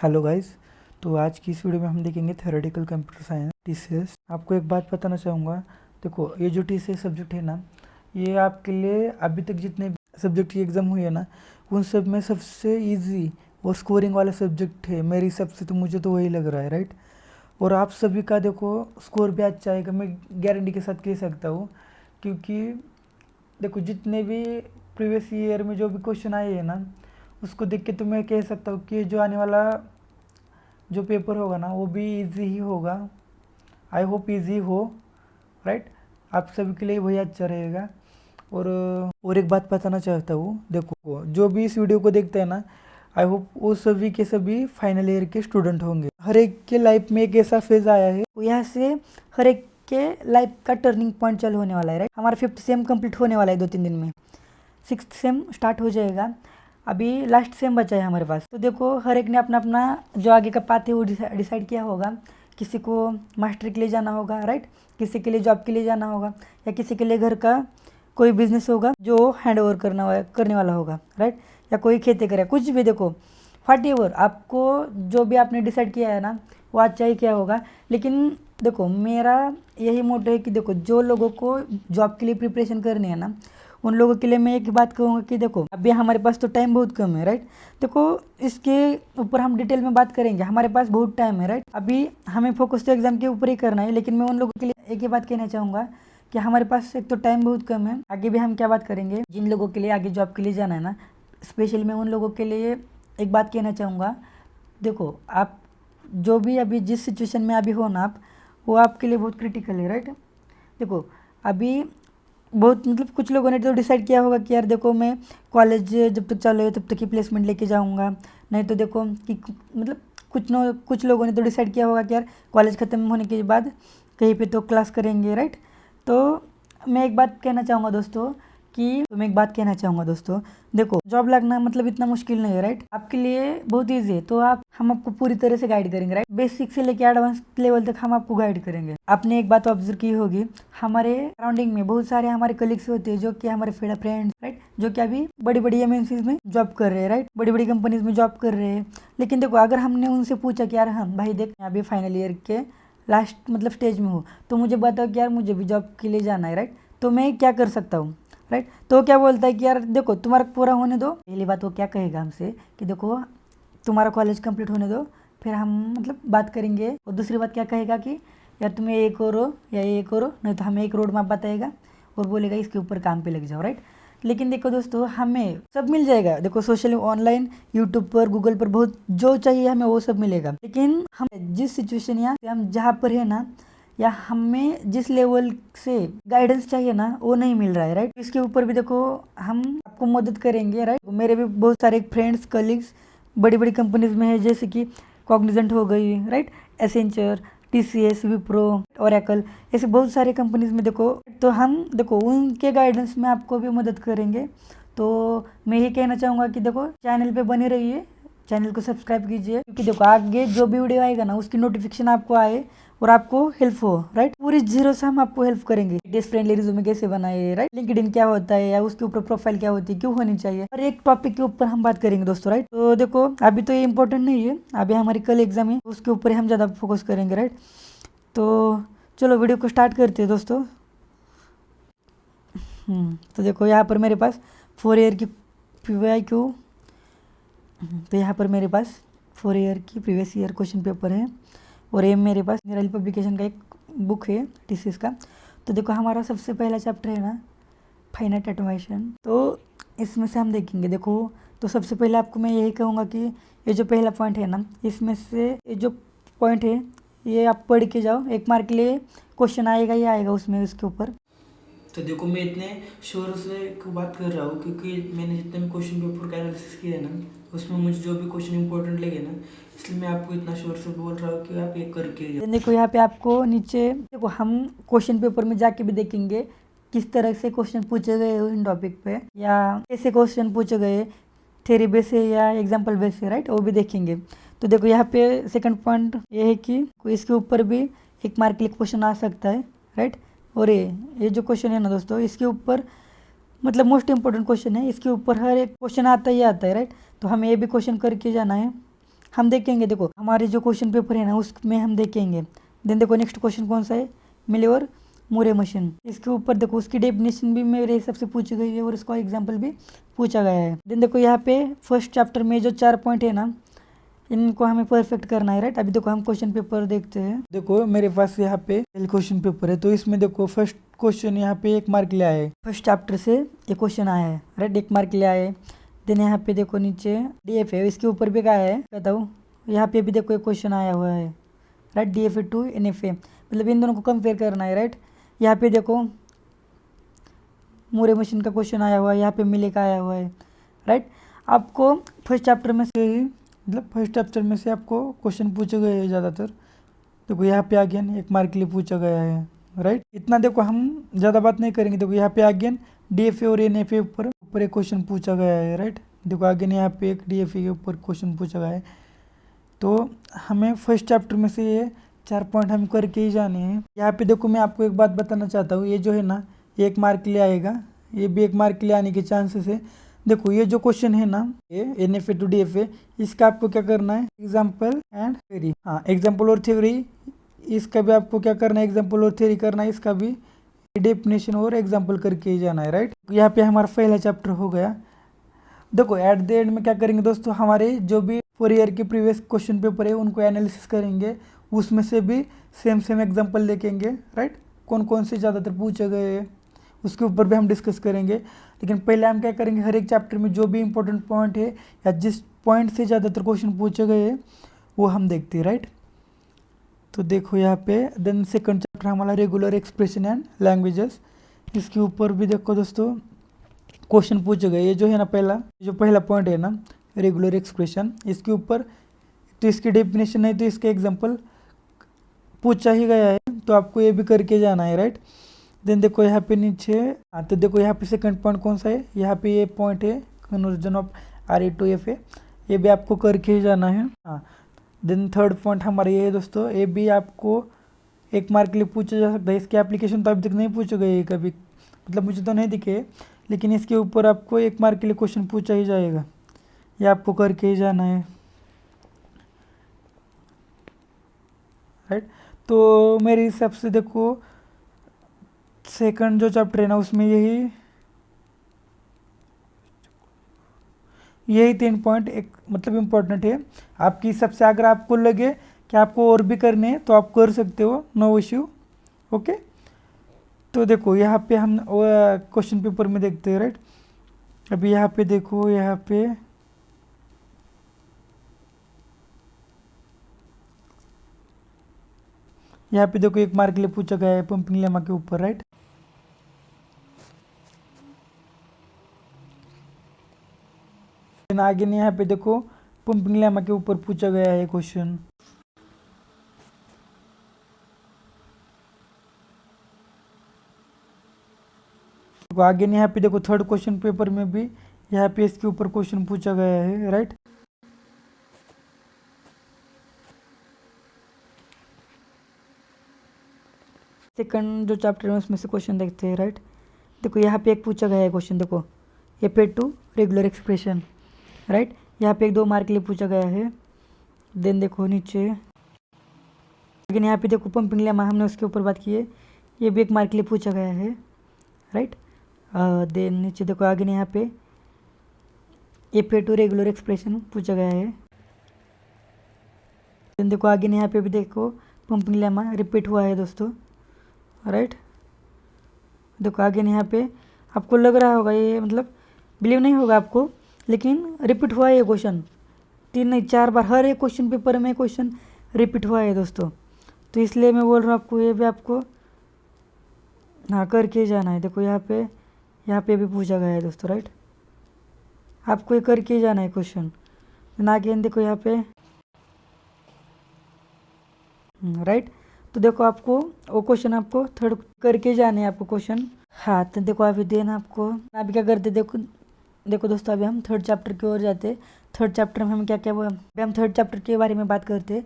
Hello guys. तो आज की इस वीडियो में हम देखेंगे थ्योरेटिकल कंप्यूटर साइंस टीसीएस। आपको एक बात बताना चाहूँगा, देखो ये जो टीसीएस सब्जेक्ट है ना, ये आपके लिए अभी तक जितने सब्जेक्ट की एग्ज़ाम हुई है ना, उन सब में सबसे इजी और स्कोरिंग वाला सब्जेक्ट है मेरे हिसाब से। तो मुझे तो वही लग रहा है, राइट। और आप सभी का देखो स्कोर भी अच्छा आएगा, मैं गारंटी के साथ कह सकता हूँ। क्योंकि देखो जितने भी प्रीवियस ईयर में जो भी क्वेश्चन आए हैं ना, उसको देख के तो मैं कह सकता हूँ कि जो आने वाला जो पेपर होगा ना वो भी इजी ही होगा। आई होप इजी हो, राइट। आप सभी के लिए वही अच्छा रहेगा। और एक बात बताना चाहता हूँ, देखो जो भी इस वीडियो को देखते हैं ना, आई होप वो सभी के सभी फाइनल ईयर के स्टूडेंट होंगे। हर एक के लाइफ में एक ऐसा फेज आया है, यहाँ से हर एक के लाइफ का टर्निंग पॉइंट चालू होने वाला है, राइट। हमारा 5th सेम कंप्लीट होने वाला है 2-3 दिन में, 6th सेम स्टार्ट हो जाएगा। अभी लास्ट सेम बचा है हमारे पास। तो देखो हर एक ने अपना अपना जो आगे का पाथ है वो डिसाइड किया होगा। किसी को मास्टर के लिए जाना होगा, राइट। किसी के लिए जॉब के लिए जाना होगा, या किसी के लिए घर का कोई बिजनेस होगा जो हैंड ओवर करने वाला होगा, राइट। या कोई खेती करे, कुछ भी। देखो व्हाटएवर आपको जो भी आपने डिसाइड किया है ना, वो अच्छा ही किया होगा। लेकिन देखो मेरा यही मोटो है कि देखो जो लोगों को जॉब के लिए प्रिपरेशन करनी है ना, उन लोगों के लिए मैं एक बात कहूँगा कि देखो अभी हमारे पास तो टाइम बहुत कम है, राइट। देखो इसके ऊपर हम डिटेल में बात करेंगे, हमारे पास बहुत टाइम है, राइट। अभी हमें फोकस तो एग्जाम के ऊपर ही करना है। लेकिन मैं उन लोगों के लिए एक ही बात कहना चाहूँगा कि हमारे पास एक तो टाइम बहुत कम है। आगे भी हम क्या बात करेंगे, जिन लोगों के लिए आगे जॉब के लिए जाना है ना, स्पेशली मैं उन लोगों के लिए एक बात कहना चाहूँगा। देखो आप जो भी अभी जिस सिचुएशन में अभी हो ना आप, वो आपके लिए बहुत क्रिटिकल है, राइट। देखो अभी बहुत कुछ लोगों ने तो डिसाइड किया होगा कि यार देखो मैं कॉलेज जब तक चालू है तब तक ही प्लेसमेंट लेके जाऊंगा। नहीं तो देखो कि कुछ लोगों ने तो डिसाइड किया होगा कि यार कॉलेज ख़त्म होने के बाद कहीं पे तो क्लास करेंगे, राइट। तो मैं एक बात कहना चाहूँगा दोस्तों, देखो जॉब लगना मतलब इतना मुश्किल नहीं है, राइट। आपके लिए बहुत ईजी है। तो हम आपको पूरी तरह से गाइड करेंगे, राइट। बेसिक से लेकर एडवांस लेवल तक हम आपको गाइड करेंगे। आपने एक बात ऑब्जर्व की होगी, हमारे सराउंडिंग में बहुत सारे हमारे कलीग्स होते हैं जो कि हमारे फ्रेंड्स, राइट, जो कि अभी बड़ी बड़ी एमएनसीज में जॉब कर रहे हैं, राइट, बड़ी बड़ी कंपनीज में जॉब कर रहे हैं। लेकिन देखो अगर हमने उनसे पूछा कि यार हम भाई देख अभी फाइनल ईयर के लास्ट स्टेज में हूँ, तो मुझे बताओ कि यार मुझे भी जॉब के लिए जाना है, राइट, तो मैं क्या कर सकता हूँ, राइट। तो क्या बोलता है कि यार देखो तुम्हारा पूरा होने दो। पहली बात वो क्या कहेगा हमसे कि देखो तुम्हारा कॉलेज कंप्लीट होने दो, फिर हम बात करेंगे। और दूसरी बात क्या कहेगा कि यार तुम्हें ये करो या ये करो, नहीं तो हमें एक रोड मैप बताएगा और बोलेगा इसके ऊपर काम पे लग जाओ, राइट। लेकिन देखो दोस्तों हमें सब मिल जाएगा। देखो सोशल ऑनलाइन यूट्यूब पर गूगल पर बहुत जो चाहिए हमें वो सब मिलेगा। लेकिन हम जिस सिचुएशन या हम जहाँ पर है ना, या हमें जिस लेवल से गाइडेंस चाहिए ना, वो नहीं मिल रहा है, राइट। इसके ऊपर भी देखो हम आपको मदद करेंगे, राइट। मेरे भी बहुत सारे फ्रेंड्स कलीग्स बड़ी बड़ी कंपनीज में है, जैसे कि कॉग्निजेंट हो गई, right, Accenture, TCS, Wipro, Oracle, ऐसे बहुत सारे कंपनीज में देखो। तो हम देखो उनके गाइडेंस में आपको भी मदद करेंगे। तो मैं ये कहना चाहूँगा कि देखो चैनल पे बने रहिए, चैनल को सब्सक्राइब कीजिए, क्योंकि देखो आगे जो भी वीडियो आएगा ना उसकी नोटिफिकेशन आपको आए और आपको हेल्प हो, राइट। पूरी जीरो से हम आपको हेल्प करेंगे। डेस्क फ्रेंडली रिज्यूमे कैसे बनाए, राइट, लिंक्डइन क्या होता है या उसके ऊपर प्रोफाइल क्या होती है, क्यों होनी चाहिए, और एक टॉपिक के ऊपर हम बात करेंगे दोस्तों, राइट। तो देखो अभी तो ये इंपॉर्टेंट नहीं है, अभी हमारी कल एग्जाम है, उसके ऊपर हम ज़्यादा फोकस करेंगे, राइट। तो चलो वीडियो को स्टार्ट करते हैं दोस्तों। तो देखो यहाँ पर मेरे पास 4 ईयर की PYQ, तो यहाँ पर मेरे पास 4 ईयर की प्रीवियस ईयर क्वेश्चन पेपर है। और ये मेरे पास निराली पब्लिकेशन का एक बुक है टीसीएस का। तो देखो हमारा सबसे पहला चैप्टर है ना फाइनाइट ऑटोमेशन। तो इसमें से हम देखेंगे। देखो तो सबसे पहले आपको मैं यही कहूँगा कि ये जो पहला पॉइंट है ना, इसमें से ये जो पॉइंट है ये आप पढ़ के जाओ, 1 मार्क के लिए क्वेश्चन आएगा ही आएगा उसमें, उसके ऊपर। तो देखो मैं इतने श्योर से बात कर रहा हूँ क्योंकि मैंने जितने भी क्वेश्चन पेपर का एनालिसिस किया है ना, उसमें मुझे जो भी क्वेश्चन इंपॉर्टेंट लगे ना, इसलिए मैं आपको इतना श्योर से बोल रहा हूँ कि आप ये करके जाओ। देखो यहाँ पे आपको नीचे देखो हम क्वेश्चन पेपर में जाके भी देखेंगे किस तरह से क्वेश्चन पूछे गए इन टॉपिक पे, या कैसे क्वेश्चन पूछे गए, थ्योरी बेस से या एग्जाम्पल बेस से, राइट, वो भी देखेंगे। तो देखो यहाँ पे सेकंड पॉइंट ये है कि इसके ऊपर भी 1 मार्क के लिए क्वेश्चन आ सकता है, राइट। और ये जो क्वेश्चन है ना दोस्तों, इसके ऊपर मोस्ट इंपॉर्टेंट क्वेश्चन है, इसके ऊपर हर एक क्वेश्चन आता ही आता है, राइट। तो हमें ये भी क्वेश्चन करके जाना है। हम देखेंगे। देखो हमारे जो क्वेश्चन पेपर है ना उसमें हम देखेंगे। देन देखो नेक्स्ट क्वेश्चन कौन सा है, मिले और मोरे मशीन। इसके ऊपर देखो उसकी डेफिनेशन भी मेरे हिसाब से पूछी गई है और इसका एग्जाम्पल भी पूछा गया है। देन देखो यहाँ पे फर्स्ट चैप्टर में जो 4 पॉइंट है ना इनको हमें परफेक्ट करना है, राइट। अभी देखो हम क्वेश्चन पेपर देखते हैं। देखो मेरे पास यहाँ पे क्वेश्चन पेपर है, तो इसमें देखो फर्स्ट क्वेश्चन यहाँ पे 1 मार्क ले आए। फर्स्ट चैप्टर से ये क्वेश्चन आया है, राइट, 1 मार्क ले आए। देन यहाँ पे देखो नीचे DF है, इसके ऊपर भी क्या है बताओ, यहाँ पे भी देखो एक क्वेश्चन आया हुआ है, राइट, DFA टू NFA, मतलब इन दोनों को कंपेयर करना है, राइट। यहाँ पे देखो मोरे मशीन का क्वेश्चन आया हुआ है, यहाँ पे मिले का आया हुआ है, राइट। आपको फर्स्ट चैप्टर में से ही मतलब फर्स्ट चैप्टर में से आपको क्वेश्चन पूछे गए हैं ज़्यादातर। देखो यहाँ पे अगेन 1 मार्क के लिए पूछा गया है, राइट। इतना देखो हम ज़्यादा बात नहीं करेंगे। देखो यहाँ पे अगेन DFA और NFA ऊपर एक क्वेश्चन पूछा गया है, राइट। देखो अगेन यहाँ पे एक DFA के ऊपर क्वेश्चन पूछा गया है। तो हमें फर्स्ट चैप्टर में से ये 4 पॉइंट हम करके ही जाने हैं। यहाँ पे देखो मैं आपको एक बात बताना चाहता हूँ, ये जो है ना 1 मार्क के लिए आएगा, ये भी 1 मार्क के लिए आने के चांसेस है। देखो ये जो क्वेश्चन है ना ये NFA टू DFA, इसका आपको क्या करना है, एग्जाम्पल एंड थ्योरी। हाँ, एग्जाम्पल और थ्योरी, इसका भी आपको क्या करना है, एग्जाम्पल और थ्योरी करना है, इसका भी डेफिनेशन और एग्जाम्पल करके ही जाना है, राइट। यहाँ पे हमारा पहला चैप्टर हो गया। देखो एट द एंड में क्या करेंगे दोस्तों, हमारे जो भी 4 ईयर के प्रीवियस क्वेश्चन पेपर है उनको एनालिसिस करेंगे, उसमें से भी सेम एग्जाम्पल देखेंगे, राइट। कौन कौन से ज़्यादातर पूछे गए हैं उसके ऊपर भी हम डिस्कस करेंगे। लेकिन पहले हम क्या करेंगे, हर एक चैप्टर में जो भी इंपॉर्टेंट पॉइंट है या जिस पॉइंट से ज़्यादातर क्वेश्चन पूछे गए हैं वो हम देखते हैं, राइट। तो देखो यहाँ पे देन सेकंड चैप्टर हमारा रेगुलर एक्सप्रेशन एंड लैंग्वेजेस, इसके ऊपर भी देखो दोस्तों क्वेश्चन पूछे गए। ये जो है ना पहला पॉइंट है ना रेगुलर एक्सप्रेशन, इसके ऊपर तो इसकी डेफिनेशन नहीं तो इसका एग्जाम्पल पूछा ही गया है, तो आपको ये भी करके जाना है, राइट। देन देखो यहाँ पे नीचे, हाँ तो देखो यहाँ पे सेकंड पॉइंट कौन सा है, यहाँ पे ये पॉइंट है conversion of RA to FA, ये भी आपको करके ही जाना है। हाँ, देन थर्ड पॉइंट हमारा ये है दोस्तों, ये भी आपको 1 मार्क के लिए पूछा जा सकता है। इसकी एप्लीकेशन तो अभी तक नहीं पूछे गए कभी, मतलब मुझे तो नहीं दिखे, लेकिन इसके ऊपर आपको 1 मार्क के लिए क्वेश्चन पूछा ही जाएगा, ये आपको करके ही जाना है, राइट। तो मेरे हिसाब से देखो सेकंड जो चैप्टर है ना उसमें यही 3 पॉइंट एक मतलब इम्पोर्टेंट है आपकी हिसाब से। अगर आपको लगे कि आपको और भी करने हैं तो आप कर सकते हो, नो इश्यू, ओके। तो देखो यहाँ पे हम क्वेश्चन पेपर में देखते हैं, राइट। अभी यहाँ पे देखो यहाँ पे देखो 1 मार्क के लिए पूछा गया है पंपिंग लेमा के ऊपर, राइट। आगे यहाँ पे देखो पंपिंग लेमा के ऊपर पूछा गया है क्वेश्चन। तो आगे यहाँ पे देखो थर्ड क्वेश्चन पेपर में भी यहाँ पे इसके ऊपर क्वेश्चन पूछा गया है, राइट। सेकंड जो चैप्टर है उसमें से क्वेश्चन देखते हैं, राइट। देखो यहाँ पे एक पूछा गया है क्वेश्चन, देखो FA to regular expression, right. यहाँ पे 2 मार्क के लिए पूछा गया है। देन देखो नीचे लेकिन यहाँ पे देखो पंपिंग लेमा हमने उसके ऊपर बात की है, ये भी 1 मार्क के लिए पूछा गया है, राइट। देन नीचे देखो आगे यहाँ पे FA टू रेगुलर एक्सप्रेशन पूछा गया है। देन देखो आगे यहाँ पे भी देखो पंपिंग लेमा रिपीट हुआ है दोस्तों, राइट। देखो आगे यहाँ पे आपको लग रहा होगा ये मतलब बिलीव नहीं होगा आपको, लेकिन रिपीट हुआ है ये क्वेश्चन 3 नहीं 4 बार, हर एक क्वेश्चन पेपर में क्वेश्चन रिपीट हुआ है दोस्तों। तो इसलिए मैं बोल रहा हूँ आपको ये भी आपको हाँ करके जाना है। देखो यहाँ पे भी पूछा गया है दोस्तों, राइट। आपको ये करके जाना है क्वेश्चन ना कि देखो यहाँ पे, राइट। तो देखो आपको वो क्वेश्चन आपको थर्ड करके जाने हैं आपको क्वेश्चन। हाँ तो देखो अभी देना आपको अभी क्या करते, देखो दोस्तों अभी हम थर्ड चैप्टर की ओर जाते। थर्ड चैप्टर में हम क्या अभी हम थर्ड चैप्टर के बारे में बात करते।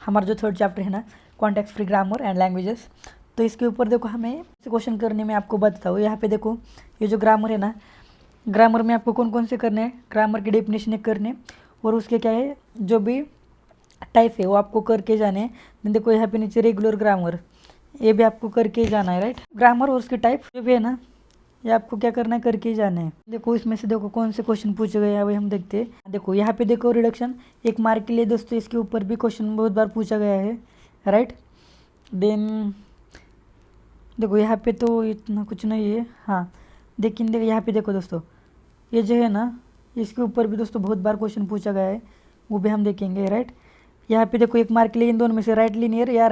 हमारा जो थर्ड चैप्टर है ना context free grammar and languages, तो इसके ऊपर देखो हमें क्वेश्चन करने में आपको बताता हूँ। यहाँ पे देखो ये जो ग्रामर है ना, ग्रामर में आपको कौन कौन से करने हैं, ग्रामर के डेफिनेशन करने और उसके क्या है जो भी टाइप है वो आपको करके जाने हैं। देखो यहाँ पे नीचे रेगुलर ग्रामर, ये भी आपको करके जाना है, राइट। ग्रामर और उसके टाइप जो भी है ना, ये आपको क्या करना है, करके ही जाना है। देखो इसमें से देखो कौन से क्वेश्चन पूछे गए हैं, वही हम देखते हैं। देखो यहाँ पे देखो रिडक्शन 1 मार्क के लिए दोस्तों, इसके ऊपर भी क्वेश्चन बहुत बार पूछा गया है, राइट। देन देखो यहाँ पे तो इतना कुछ नहीं है, हाँ। लेकिन देखो यहाँ पे देखो दोस्तों, ये जो है ना, इसके ऊपर भी दोस्तों बहुत बार क्वेश्चन पूछा गया है, वो भी हम देखेंगे, राइट। यहाँ पे देखो 1 मार्क के लिए इन दोनों में से लेफ्ट लीनियर या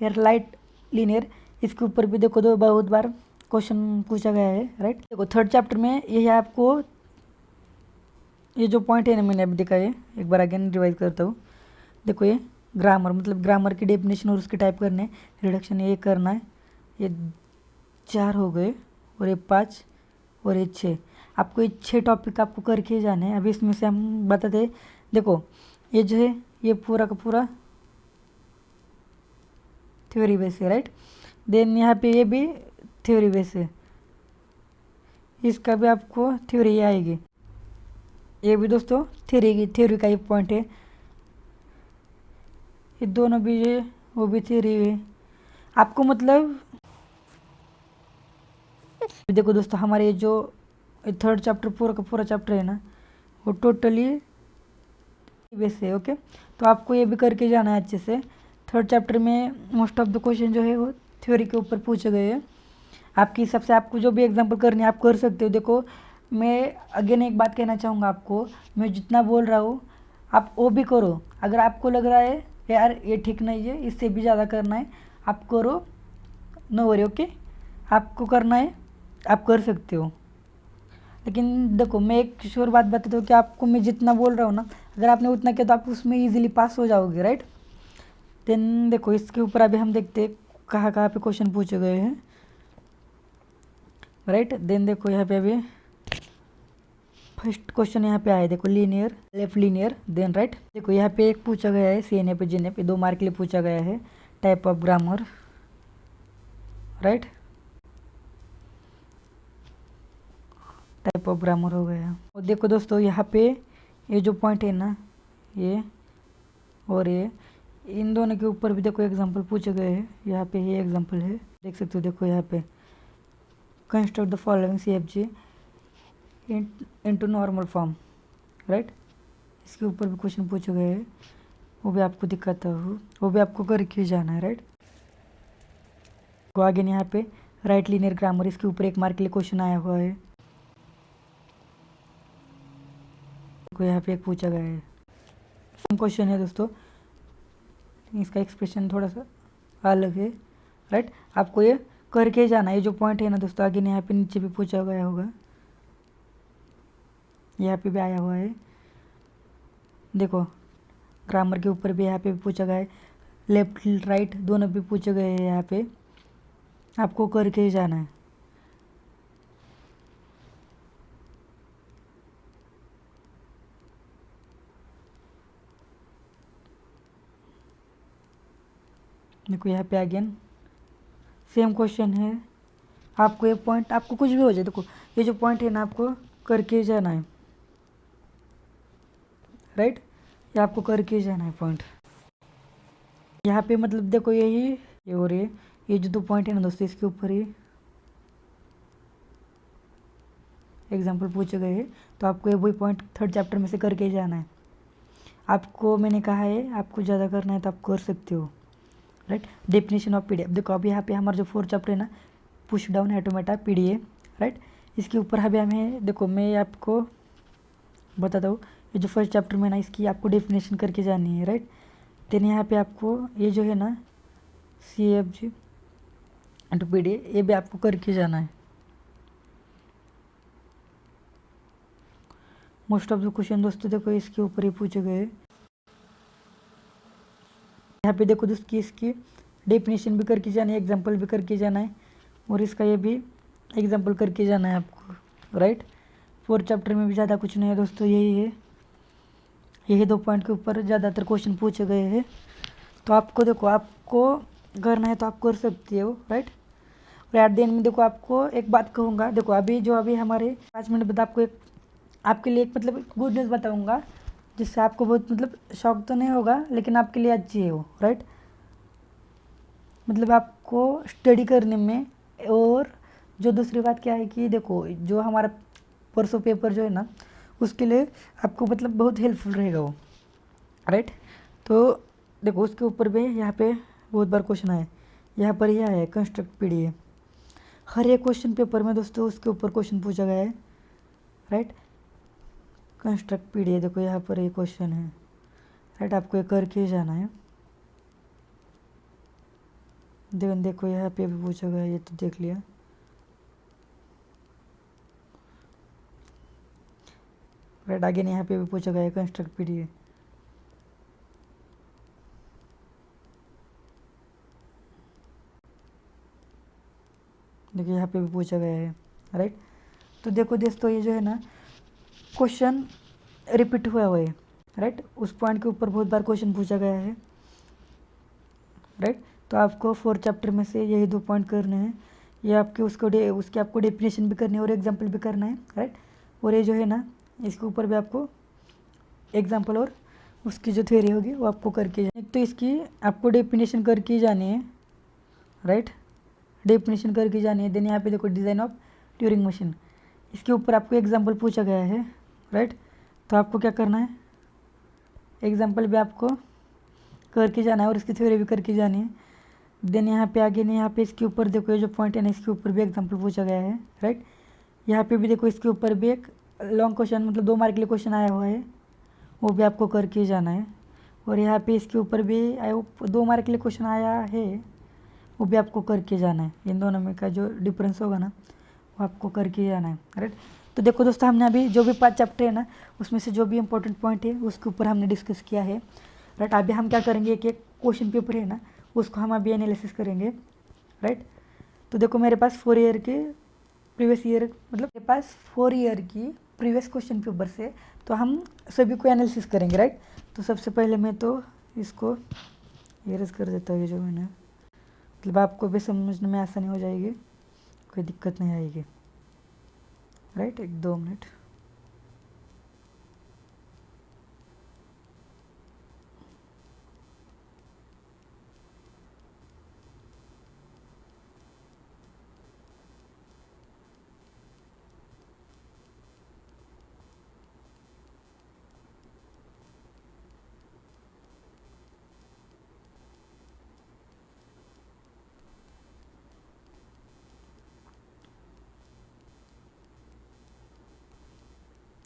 राइट लीनियर, इसके ऊपर भी देखो दो बहुत बार क्वेश्चन पूछा गया है, राइट। देखो 3rd चैप्टर में ये आपको ये जो पॉइंट है ना, मैंने अभी दिखाया है, एक बार अगेन रिवाइज करता हूँ। देखो ये ग्रामर, मतलब ग्रामर की डेफिनेशन और उसके टाइप करने, रिडक्शन ये करना है, ये 4 हो गए, और ये 5 और ये 6। आपको ये 6 टॉपिक आपको करके जाने हैं। अभी इसमें से हम बताते हैं। देखो ये जो है ये पूरा का पूरा थ्योरी बेस है, राइट। देन यहाँ पे ये भी थ्योरी बेस है, इसका भी आपको थ्योरी आएगी। ये भी दोस्तों थ्योरी का एक पॉइंट है, ये दोनों भी है, वो भी थ्योरी है आपको। मतलब देखो दोस्तों, हमारे ये जो 3rd चैप्टर पूरा का पूरा चैप्टर है ना, वो टोटली बेस है, ओके। तो आपको ये भी करके जाना है अच्छे से। 3rd चैप्टर में मोस्ट ऑफ द क्वेश्चन जो है वो थ्योरी के ऊपर पूछे गए हैं। आपकी हिसाब से आपको जो भी एग्जाम्पल करनी है आप कर सकते हो। देखो मैं अगेन एक बात कहना चाहूँगा आपको, मैं जितना बोल रहा हूँ आप वो भी करो। अगर आपको लग रहा है यार ये ठीक नहीं है, इससे भी ज़्यादा करना है, आप करो, नो वरी, ओके। आपको करना है, आप कर सकते हो। लेकिन देखो मैं एक श्योर बात बताता हूँ कि आपको मैं जितना बोल रहा हूँ ना, अगर आपने उतना किया तो आप उसमें इजीली पास हो जाओगे, राइट। देन देखो इसके ऊपर अभी हम देखते हैं कहाँ कहाँ पे क्वेश्चन पूछे गए हैं, राइट। देन देखो यहाँ पे अभी फर्स्ट क्वेश्चन यहाँ पे आया, देखो linear, left linear, then right. देखो यहाँ पे एक पूछा गया है CNA पे GNA पे 2 मार्क के लिए पूछा गया है, type of grammar, right. Type of grammar हो गया। और देखो दोस्तों यहाँ पे ये जो पॉइंट है ना, ये और ये, इन दोनों के ऊपर भी देखो एग्जांपल पूछे गए हैं। यहाँ पे ये एग्जांपल है, देख सकते हो। देखो यहाँ पे construct the following CFG into normal form, right. इसके ऊपर भी क्वेश्चन पूछे गए हैं, वो भी आपको दिखाता हूँ, वो भी आपको करके जाना है, राइट। तो आगे यहाँ पे राइट लीनियर ग्रामर, इसके ऊपर 1 मार्क के लिए क्वेश्चन आया हुआ है। देखो यहाँ पे एक पूछा गया है, क्वेश्चन है दोस्तों, इसका एक्सप्रेशन थोड़ा सा अलग है, राइट। आपको ये करके जाना है। ये जो पॉइंट है ना दोस्तों, आगे यहाँ पे नीचे भी पूछा गया होगा, यहाँ पे भी आया हुआ है। देखो ग्रामर के ऊपर भी यहाँ पे भी पूछा गया है, लेफ्ट राइट दोनों भी पूछे गए हैं। यहाँ पे आपको करके जाना है। देखो यहाँ पे अगेन सेम क्वेश्चन है। आपको ये पॉइंट, आपको कुछ भी हो जाए, देखो ये जो पॉइंट है ना आपको करके जाना है, राइट। ये आपको करके जाना है पॉइंट। यहाँ पे मतलब देखो यही ये और ये जो 2 पॉइंट है ना दोस्तों, इसके ऊपर ही एग्जाम्पल पूछे गए हैं। तो आपको ये वही पॉइंट 3rd चैप्टर में से करके जाना है। आपको मैंने कहा है आपको ज़्यादा करना है तो आप कर सकते हो, राइट। डेफिनेशन ऑफ PDF, देखो अभी यहाँ पे हमारा जो 4th चैप्टर है ना, push down automata PDA, right. इसके ऊपर अभी हमें देखो मैं आपको बताता हूँ, ये जो 1st चैप्टर में ना इसकी आपको डेफिनेशन करके जानी है, राइट। देन यहाँ पे आपको ये जो है ना CFG इंटू PDA, ये भी आपको करके जाना है। मोस्ट ऑफ द क्वेश्चन दोस्तों देखो इसके ऊपर ही पूछे गए। यहाँ पे देखो दोस्तों इसकी डेफिनेशन भी करके जाना है, एग्जांपल भी करके जाना है, और इसका ये भी एग्जांपल करके जाना है आपको, राइट। 4th चैप्टर में भी ज़्यादा कुछ नहीं है दोस्तों, यही है, यही 2 पॉइंट के ऊपर ज़्यादातर क्वेश्चन पूछे गए हैं। तो आपको देखो आपको करना है तो आप कर सकते हो, राइट। और एट द एंड में देखो आपको एक बात कहूँगा, देखो अभी हमारे 5 मिनट बाद आपको एक आपके लिए एक मतलब गुड न्यूज़ बताऊँगा, जिससे आपको बहुत मतलब शौक तो नहीं होगा, लेकिन आपके लिए अच्छी है वो, राइट। मतलब आपको स्टडी करने में, और जो दूसरी बात क्या है कि देखो जो हमारा परसों पेपर जो है ना, उसके लिए आपको मतलब बहुत हेल्पफुल रहेगा वो, राइट। तो देखो उसके ऊपर भी यहाँ पे बहुत बार क्वेश्चन आए, यहाँ पर यह है कंस्ट्रक्ट पीडीए। हर एक क्वेश्चन पेपर में दोस्तों उसके ऊपर क्वेश्चन पूछा गया है, राइट। कंस्ट्रक्ट पीडीए, देखो यहाँ पर ये क्वेश्चन है, राइट। आपको ये करके जाना है। देखो यहाँ पे भी पूछा गया है, ये तो देख लिया, राइट। आगे यहाँ पे भी पूछा गया है कंस्ट्रक्ट पीडीए। देखिए यहाँ पे भी पूछा गया है, राइट। तो देखो दोस्तों ये जो है ना क्वेश्चन रिपीट हुआ है, राइट। उस पॉइंट के ऊपर बहुत बार क्वेश्चन पूछा गया है, राइट। तो आपको 4 चैप्टर में से यही 2 पॉइंट करने हैं। ये आपके उसकी आपको डेफिनेशन भी करनी है और एग्जाम्पल भी करना है, राइट। और ये जो है ना इसके ऊपर भी आपको एग्जाम्पल और उसकी जो थ्योरी होगी वो आपको करके जानी। तो इसकी आपको डेफिनेशन करके जानी है, राइट। डेफिनेशन करके जानी है। देन यहाँ पे देखो डिज़ाइन ऑफ ट्यूरिंग मशीन, इसके ऊपर आपको एग्जाम्पल पूछा गया है, राइट। तो आपको क्या करना है, एग्जाम्पल भी आपको करके जाना है और इसकी थ्योरी भी करके जानी है। देन यहाँ पे आगे नहीं, यहाँ पे इसके ऊपर देखो ये जो पॉइंट है ना, इसके ऊपर भी एग्जाम्पल पूछा गया है, राइट। यहाँ पे भी देखो इसके ऊपर भी एक लॉन्ग क्वेश्चन, मतलब 2 मार्क के लिए क्वेश्चन आया हुआ है, वो भी आपको करके जाना है। और यहाँ पे इसके ऊपर भी 2 मार्क के लिए क्वेश्चन आया है, वो भी आपको करके जाना है। इन दोनों में का जो डिफरेंस होगा ना वो आपको करके जाना है, राइट। तो देखो दोस्तों हमने अभी जो भी 5 चैप्टर है ना, उसमें से जो भी इंपॉर्टेंट पॉइंट है उसके ऊपर हमने डिस्कस किया है, राइट। अभी हम क्या करेंगे कि एक क्वेश्चन पेपर है ना, उसको हम अभी एनालिसिस करेंगे, राइट। तो देखो मेरे पास 4 ईयर के प्रीवियस ईयर, मतलब मेरे पास 4 ईयर की प्रीवियस क्वेश्चन पेपर से तो हम सभी को एनालिसिस करेंगे, राइट। तो सबसे पहले मैं तो इसको एरज कर देता हूँ, ये जो मैंने, मतलब आपको भी समझने में आसानी हो जाएगी, कोई दिक्कत नहीं आएगी, राइट। 1-2 मिनट।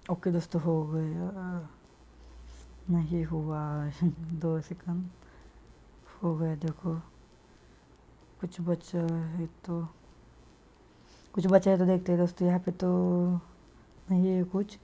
ओके दोस्तों, हो गया, नहीं हुआ 2 सेकंड, हो गया। देखो कुछ बचा है तो देखते हैं दोस्तों। यहाँ पे तो नहीं है कुछ।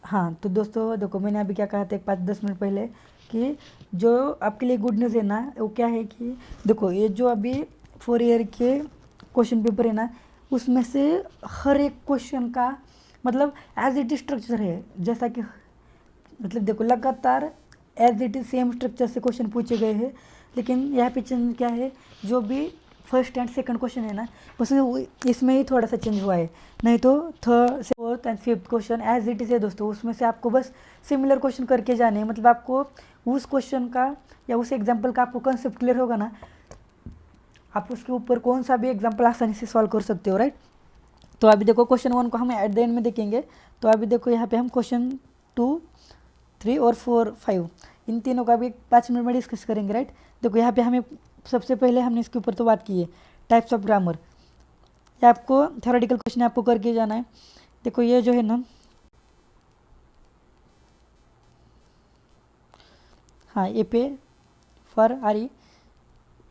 हाँ तो दोस्तों देखो मैंने अभी क्या कहा था 5-10 मिनट पहले कि जो आपके लिए गुड न्यूज़ है ना वो क्या है कि देखो ये जो अभी 4 ईयर के क्वेश्चन पेपर है ना, उसमें से हर एक क्वेश्चन का मतलब एज इट स्ट्रक्चर है, जैसा कि मतलब देखो लगातार as it is same structure से क्वेश्चन पूछे गए हैं। लेकिन यहाँ पे चेंज क्या है, जो भी फर्स्ट एंड सेकंड क्वेश्चन है ना उसमें इसमें ही थोड़ा सा चेंज हुआ है, नहीं तो third fourth and fifth question as it is है दोस्तों। उसमें से आपको बस सिमिलर क्वेश्चन करके जाने हैं, मतलब आपको उस क्वेश्चन का या उस एग्जाम्पल का आपको कंसेप्ट क्लियर होगा ना, आप उसके ऊपर कौन सा भी एग्जाम्पल आसानी से सॉल्व कर सकते हो, राइट। तो अभी देखो क्वेश्चन 1 को हम एट द एंड में देखेंगे। तो अभी देखो यहाँ पे हम क्वेश्चन 2, 3 और 4, 5 इन तीनों का भी 5 मिनट में डिस्कस करेंगे, राइट। देखो यहाँ पे हमें सबसे पहले हमने इसके ऊपर तो बात की है टाइप्स ऑफ ग्रामर, ये आपको थ्योरेटिकल क्वेश्चन आपको करके जाना है। देखो ये जो है ना, हाँ ए पे फॉर आरी,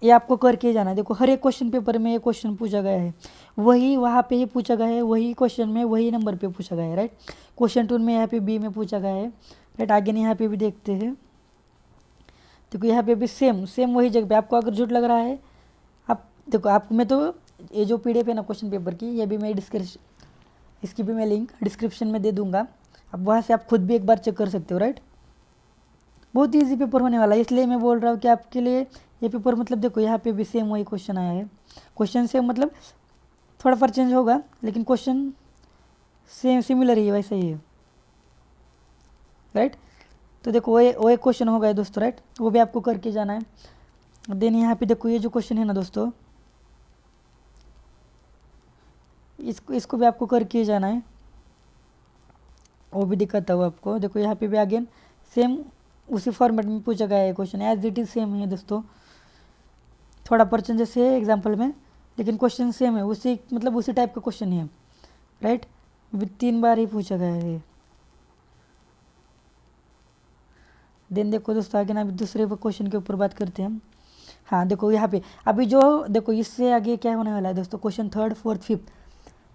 ये आपको करके जाना है। देखो हर एक क्वेश्चन पेपर में ये क्वेश्चन पूछा गया है, वही वहाँ पे ही पूछा गया है, वही क्वेश्चन में वही नंबर पे पूछा गया है, राइट। क्वेश्चन 2 में यहाँ पे बी में पूछा गया है, राइट। आगे नहीं यहाँ पे भी देखते हैं, देखो यहाँ पे भी सेम वही जगह पे। आपको अगर झूठ लग रहा है, आप देखो आपको मैं तो ये जो PDF है ना क्वेश्चन पेपर की, ये भी मैं इसकी भी मैं लिंक डिस्क्रिप्शन में दे दूंगा, अब वहाँ से आप खुद भी एक बार चेक कर सकते हो, राइट। बहुत ईजी पेपर होने वाला है, इसलिए मैं बोल रहा हूँ कि आपके लिए ये पेपर, मतलब देखो यहाँ पे भी सेम वही क्वेश्चन आया है। क्वेश्चन सेम मतलब थोड़ा फर्क चेंज होगा, लेकिन क्वेश्चन सेम सिमिलर ही है, वैसे ही है, राइट। तो देखो वो एक क्वेश्चन हो गया दोस्तों, राइट, वो भी आपको करके जाना है। देन यहाँ पे देखो ये जो क्वेश्चन है ना दोस्तों, इसको भी आपको करके जाना है, वो भी दिखाता हूँ आपको। देखो यहाँ पे भी अगेन सेम उसी फॉर्मेट में पूछा गया है question, as it is same है दोस्तों, थोड़ा परचेंजेस है एग्जाम्पल में, लेकिन क्वेश्चन सेम है, उसी मतलब उसी टाइप का क्वेश्चन है, राइट। 3 बार ही पूछा गया है। देन देखो दोस्तों आगे ना अभी दूसरे क्वेश्चन के ऊपर बात करते हैं हम। हाँ देखो यहाँ पे अभी जो देखो इससे आगे क्या होने वाला है दोस्तों, क्वेश्चन 3rd 4th 5th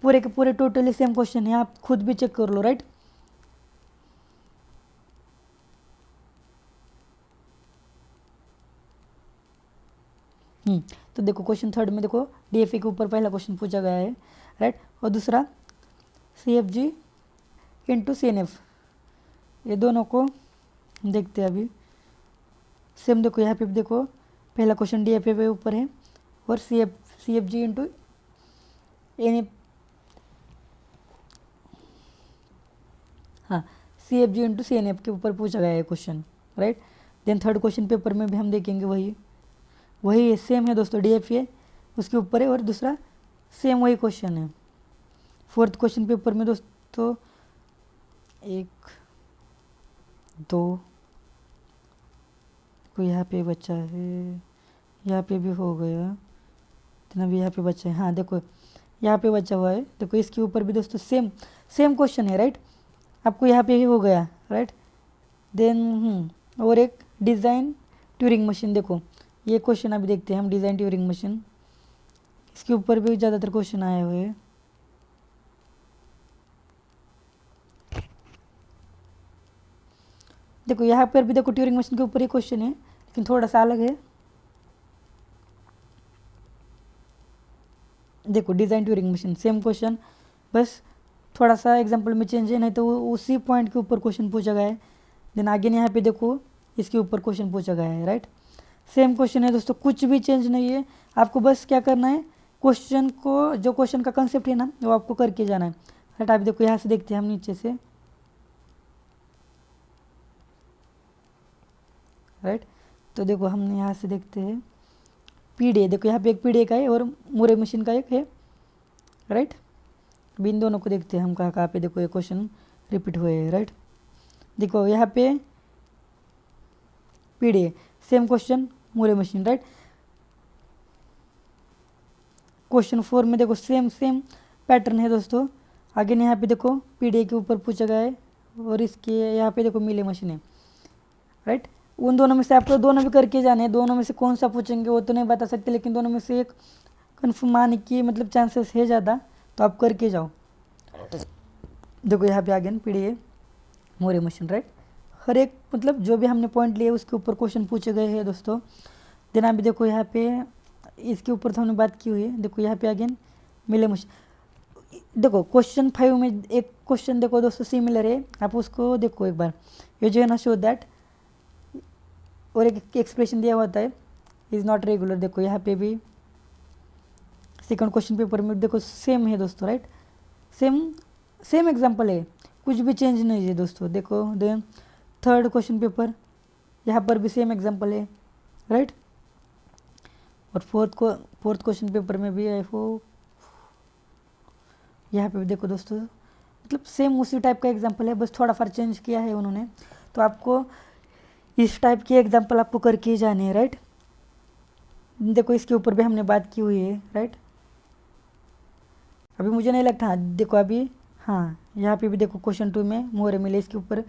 पूरे के पूरे टोटली सेम क्वेश्चन है, आप खुद भी चेक कर लो, राइट। तो देखो क्वेश्चन 3rd में देखो डीएफए के ऊपर पहला क्वेश्चन पूछा गया है, राइट, और दूसरा सीएफजी इंटू सीएनएफ, ये दोनों को देखते हैं अभी। सेम देखो यहाँ पे भी देखो पहला क्वेश्चन डीएफए पे ऊपर है और सीएफजी इंटू एनएफ, हाँ सीएफजी इंटू सीएनएफ के ऊपर पूछा गया है question, right. Then 3rd question paper में भी हम देखेंगे वही सेम है दोस्तों, डीएफए उसके ऊपर है और दूसरा सेम वही क्वेश्चन है। 4th क्वेश्चन पेपर में दोस्तों 1 2 को यहाँ पे बचा है, यहाँ पे भी हो गया, इतना भी यहाँ पे बचा है, हाँ देखो यहाँ पे बचा हुआ है, देखो इसके ऊपर भी दोस्तों सेम क्वेश्चन है, राइट, आपको यहाँ पे ही हो गया, राइट। देन और एक डिज़ाइन ट्यूरिंग मशीन, देखो ये क्वेश्चन अभी देखते हैं हम, डिज़ाइन ट्यूरिंग मशीन, इसके ऊपर भी ज़्यादातर क्वेश्चन आए हुए हैं। देखो यहाँ पर भी देखो ट्यूरिंग मशीन के ऊपर ही क्वेश्चन है, लेकिन थोड़ा सा अलग है। देखो design Turing machine same question, बस थोड़ा सा एग्जांपल में चेंज है, नहीं तो उसी पॉइंट के ऊपर क्वेश्चन पूछा गया है। देन आगे यहाँ पे देखो इसके ऊपर क्वेश्चन पूछा गया है, राइट। सेम क्वेश्चन है दोस्तों, कुछ भी चेंज नहीं है, आपको बस क्या करना है, क्वेश्चन को जो क्वेश्चन का कंसेप्ट है ना वो आपको करके जाना है, राइट। आप देखो यहाँ से देखते हैं हम नीचे से, राइट। तो देखो हम यहाँ से देखते हैं पीडीए, देखो यहाँ पे एक पीडीए का है और मुरे मशीन का एक है, राइट। अब इन दोनों को देखते हैं हम कहाँ पे देखो ये क्वेश्चन रिपीट हुए हैं, राइट। देखो यहाँ पे पीडीए सेम क्वेश्चन मुरे मशीन, राइट। क्वेश्चन 4 में देखो सेम पैटर्न है दोस्तों, आगे यहाँ पे देखो पीडीए के ऊपर पूछा गया है और इसके यहाँ पे देखो मिले मशीन है, राइट। उन दोनों में से आपको दोनों भी करके जाने हैं, दोनों में से कौन सा पूछेंगे वो तो नहीं बता सकते, लेकिन दोनों में से एक कन्फर्म आने की मतलब चांसेस है ज़्यादा, तो आप करके जाओ। देखो यहाँ पे आगे पीडीए मोरे मशीन, राइट, हर एक मतलब जो भी हमने पॉइंट लिए उसके ऊपर क्वेश्चन पूछे गए हैं दोस्तों। देन अभी देखो यहाँ पे इसके ऊपर तो हमने बात की हुई है, देखो यहाँ पे अगेन मिले मशीन। देखो क्वेश्चन 5 में एक क्वेश्चन देखो दोस्तों सिमिलर है, आप उसको देखो एक बार, ये जो है ना शो दैट, और एक एक्सप्रेशन दिया होता है इज़ नॉट रेगुलर। देखो यहाँ पे भी 2nd क्वेश्चन पेपर में देखो सेम है दोस्तों, राइट, सेम एग्जांपल है, कुछ भी चेंज नहीं है दोस्तों। देखो देन 3rd क्वेश्चन पेपर, यहाँ पर भी सेम एग्जांपल है, राइट। और 4th क्वेश्चन पेपर में भी आई होप यहाँ पे भी देखो दोस्तों मतलब सेम उसी टाइप का एग्जांपल है, बस थोड़ा फर चेंज किया है उन्होंने। तो आपको इस टाइप के एग्जांपल आपको करके जाने हैं, राइट। देखो इसके ऊपर भी हमने बात की हुई है, राइट। अभी मुझे नहीं लगता, हाँ देखो अभी, हाँ यहाँ पे भी देखो क्वेश्चन 2 में मोरे मिले, इसके ऊपर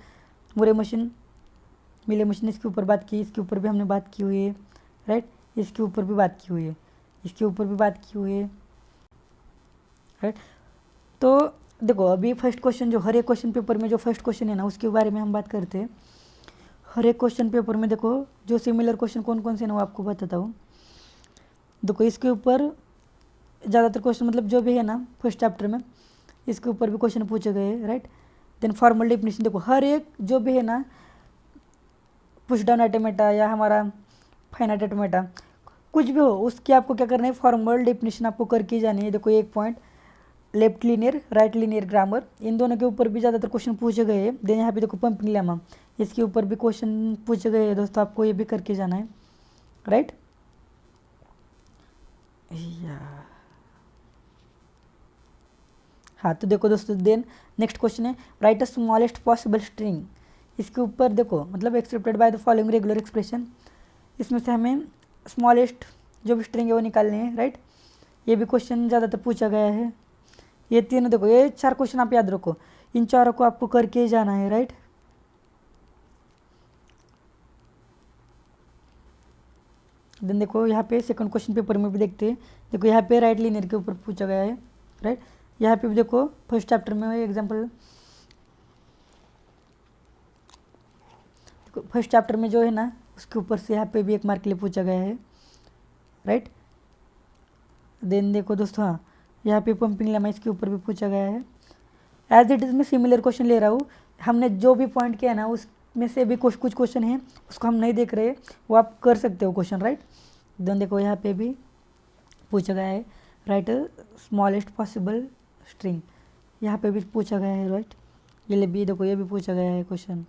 मोरे मशीन मिले मशीन, इसके ऊपर बात की, इसके ऊपर भी हमने बात की हुई है, राइट। इसके ऊपर भी बात की हुई है, इसके ऊपर भी बात की हुई है, राइट। तो देखो अभी फर्स्ट क्वेश्चन जो हर एक क्वेश्चन पेपर में जो फर्स्ट क्वेश्चन है ना उसके बारे में हम बात करते हैं। हर एक क्वेश्चन पेपर में देखो जो सिमिलर क्वेश्चन कौन कौन से ना वो आपको बताता हूँ। देखो इसके ऊपर ज़्यादातर क्वेश्चन मतलब जो भी है ना फर्स्ट चैप्टर में इसके ऊपर भी क्वेश्चन पूछे गए हैं, राइट। देन फॉर्मल डेफिनेशन, देखो हर एक जो भी है ना पुश डाउन ऑटोमेटा या हमारा फाइनाइट ऑटोमेटा कुछ भी हो उसकी आपको क्या करना है, फॉर्मल डेफिनेशन आपको करके जानी है। देखो एक point left linear right linear grammar, इन दोनों के ऊपर भी ज़्यादातर क्वेश्चन पूछे गए हैं। देन यहाँ पे देखो पंपिंग लेमा, इसके ऊपर भी क्वेश्चन पूछे गए हैं दोस्तों, आपको ये भी करके जाना है, राइट। हाँ तो देखो दोस्तों, देन नेक्स्ट क्वेश्चन है right a smallest possible string. इसके ऊपर देखो मतलब accepted by the following regular expression, इसमें से हमें स्मॉलेस्ट जो भी स्ट्रिंग है वो निकालनी है, राइट। ये भी क्वेश्चन ज़्यादातर पूछा गया है। ये तीनों देखो, ये 4 क्वेश्चन आप याद रखो, इन चारों को आपको करके ही जाना है, राइट। देन देखो यहाँ पे सेकंड क्वेश्चन पेपर में भी देखते हैं, देखो यहाँ पे राइट लीनियर के ऊपर पूछा गया है, राइट। यहाँ पे भी देखो फर्स्ट चैप्टर में एग्जाम्पल, देखो फर्स्ट चैप्टर में जो है ना उसके ऊपर से यहाँ पे भी 1 मार्क के लिए पूछा गया है, राइट। देन देखो दोस्तों, हाँ यहाँ पे पंपिंग लेमा इसके ऊपर भी पूछा गया है। एज इट इज़ मैं सिमिलर क्वेश्चन ले रहा हूँ, हमने जो भी पॉइंट किया ना उसमें से भी कुछ क्वेश्चन हैं उसको हम नहीं देख रहे, वो आप कर सकते हो क्वेश्चन, राइट। देन देखो यहाँ पे भी पूछा गया है राइट स्मॉलेस्ट पॉसिबल स्ट्रिंग, यहाँ पे भी पूछा गया है, राइट। ये भी देखो, ये भी पूछा गया है क्वेश्चन।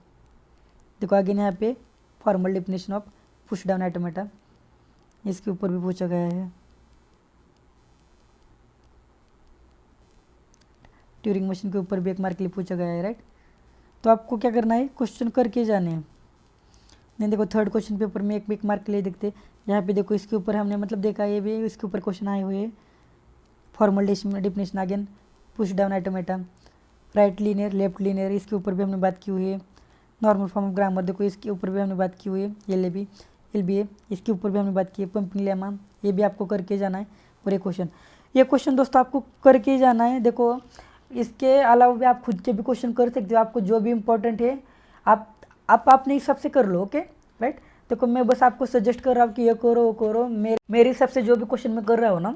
देखो आगे यहाँ पे formal definition of push down automata, इसके ऊपर भी पूछा गया है। ट्यूरिंग मशीन के ऊपर भी 1 मार्क के लिए पूछा गया है, राइट। तो आपको क्या करना है, क्वेश्चन करके जाने हैं। नहीं देखो थर्ड क्वेश्चन पेपर में 1 मार्क के लिए देखते, यहाँ पे देखो इसके ऊपर हमने मतलब देखा, ये भी इसके ऊपर क्वेश्चन आए हुए हैं। Formal definition again push down automata, right linear left linear, इसके ऊपर भी हमने बात की हुई है। नॉर्मल फॉर्म ऑफ ग्रामर देखो, इसके ऊपर भी हमने बात की हुई है। एल बी ए इसके ऊपर भी हमने बात की है। पंपिंग लेमा ये भी आपको करके जाना है। और ये क्वेश्चन दोस्तों आपको करके ही जाना है। देखो इसके अलावा भी आप खुद के भी क्वेश्चन कर सकते हो, आपको जो भी इम्पोर्टेंट है आप अपने हिसाब से कर लो, ओके राइट। देखो मैं बस आपको सजेस्ट कर रहा हूँ कि ये करो वो करो, मेरे हिसाब से जो भी क्वेश्चन मैं कर रहा हूँ ना,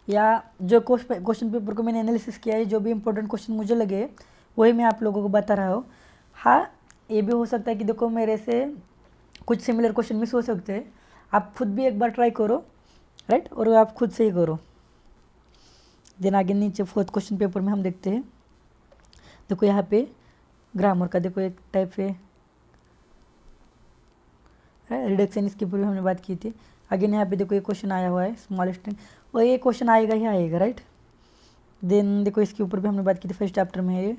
या जो क्वेश्चन पेपर को मैंने एनालिसिस किया है, जो भी इंपॉर्टेंट क्वेश्चन मुझे लगे वही मैं आप लोगों को बता रहा हूँ। हाँ ये भी हो सकता है कि देखो मेरे से कुछ सिमिलर क्वेश्चन मिस हो सकते हैं, आप खुद भी एक बार ट्राई करो, राइट, और आप खुद से ही करो। देन आगे नीचे फोर्थ क्वेश्चन पेपर में हम देखते हैं। देखो यहाँ पे ग्रामर का देखो एक टाइप है रिडक्शन, इसके ऊपर भी हमने बात की थी। अगेन यहाँ पे देखो एक क्वेश्चन आया हुआ है स्मॉलेस्ट, और ये क्वेश्चन आएगा ही आएगा, राइट। देन देखो इसके ऊपर भी हमने बात की थी, फर्स्ट चैप्टर में है ये,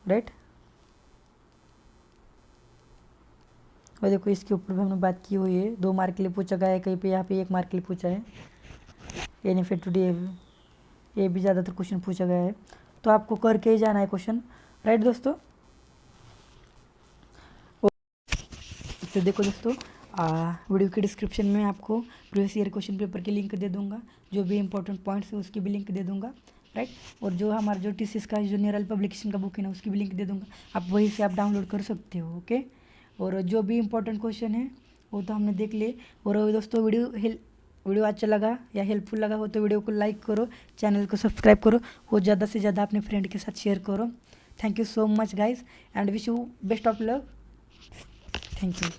राइट। और देखो इसके ऊपर भी हमने बात की हुई है, 2 मार्क के लिए पूछा गया है, कहीं पे यहाँ पे 1 मार्क के लिए पूछा है। एनएफए ये भी ज़्यादातर क्वेश्चन पूछा गया है, तो आपको करके ही जाना है क्वेश्चन, राइट दोस्तों। तो देखो दोस्तों वीडियो के डिस्क्रिप्शन में आपको प्रीवियस ईयर क्वेश्चन पेपर की लिंक दे दूंगा, जो भी इंपॉर्टेंट पॉइंट्स है उसकी भी लिंक दे दूंगा, राइट। और जो हमारा जो टीसीएस का जो नियरल पब्लिकेशन का बुक है ना उसकी भी लिंक दे दूंगा, आप वहीं से आप डाउनलोड कर सकते हो, ओके। और जो भी इंपॉर्टेंट क्वेश्चन है वो तो हमने देख लिए। और दोस्तों वीडियो अच्छा लगा या हेल्पफुल लगा हो तो वीडियो को लाइक करो, चैनल को सब्सक्राइब करो, और ज़्यादा से ज़्यादा अपने फ्रेंड के साथ शेयर करो। Thank you so much guys and wish you best of luck. Thank you.